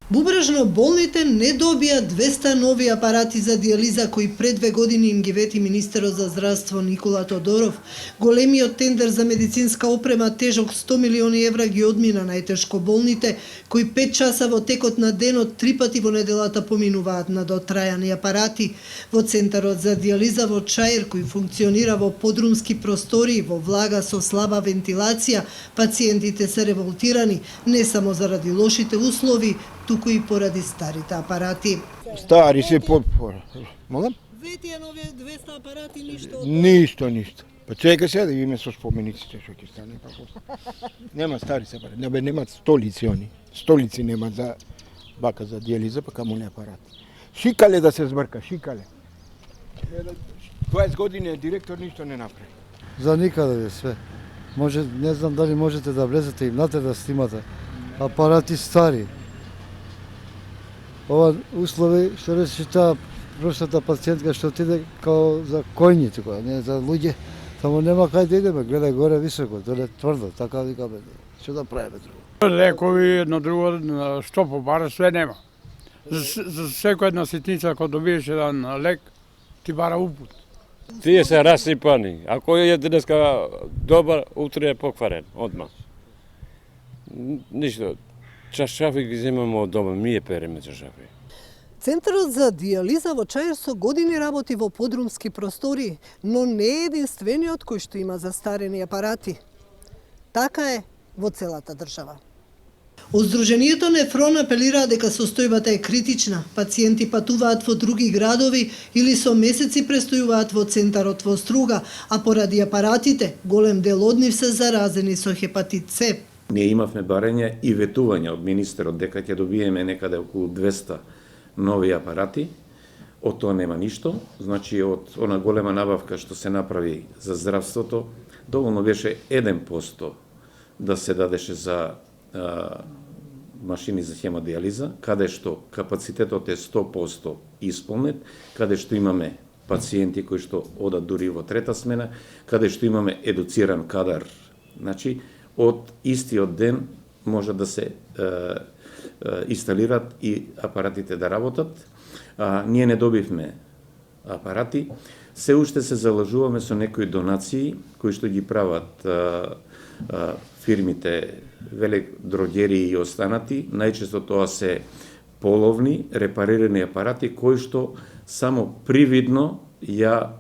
Бубрежно болните не добија 200 нови апарати за дијализа кои пред 2 години им ги вети министерот за здравство Никола Тодоров. Големиот тендер за медицинска опрема тежок 100 милиони евра ги одмина најтешко болните, кои 5 часа во текот на денот 3 пати во неделата поминуваат на дотрајани апарати. Во центарот за дијализа во Чаир, кој функционира во подрумски простори, во влага со слаба вентилација, пациентите се револтирани не само заради лошите услови, туку и поради старите апарати. Стари се Молам? Ветија нови 200 апарати ништо. Ништо. Па чека се да видиме со спомениците што ќе стане па после. Нема стари се апарати, немаат столици они. Столици нема за бака за дијализа, па каму не апарати. Шикале да се збрка, шикале. 20 години директор ништо не направи. За никаде е све. Може, не знам дали можете да влезете и внатре да снимате. Апарати стари. Ова услови што рече таа простата пациентка што отиде као за коњи тука, не за луѓе. Само нема кај да идеме, гледај горе високо, доле тврдо, така викаме. Што да правиме друго? Лекови, едно друго, што побара, све нема. За секоја една ситница, кога добиеш еден лек, ти бара упут. Тие се расипани. Ако е денеска добар, утре е покварен, одма. Ништо. Чашафи ги земаме од дома, ми переме чашафи. Центарот за дијализа во Чаир со години работи во подрумски простори, но не е единствениот кој што има застарени апарати. Така е во целата држава. Од Сдруженијето Нефрон апелираа дека состојбата е критична. Пациенти патуваат во други градови или со месеци престојуваат во центарот во Струга, а поради апаратите, голем дел од нив се заразени со хепатит С. Ние имавме барање и ветување од министерот дека ќе добиеме некаде околу 200 нови апарати. Од тоа нема ништо. Значи, од она голема набавка што се направи за здравството, доволно беше 1% да се дадеше за машини за хемодијализа, каде што капацитетот е 100% исполнет, каде што имаме пациенти кои што одат дури во трета смена, каде што имаме едуциран кадар. Значи, од истиот ден може да се инсталират и апаратите да работат. Ние не добивме апарати. Се уште се залажуваме со некои донации кои што ги прават фирмите веледрогери и останати. Најчесто тоа се половни, репарирани апарати кои што само привидно ја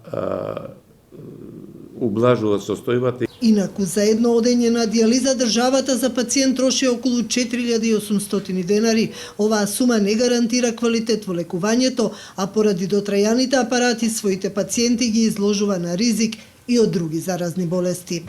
ублажуваат состојбата. Инаку за едно одење на дијализа државата за пациент троши околу 4800 денари. Оваа сума не гарантира квалитет во лекувањето, а поради дотрајаните апарати своите пациенти ги изложува на ризик и од други заразни болести.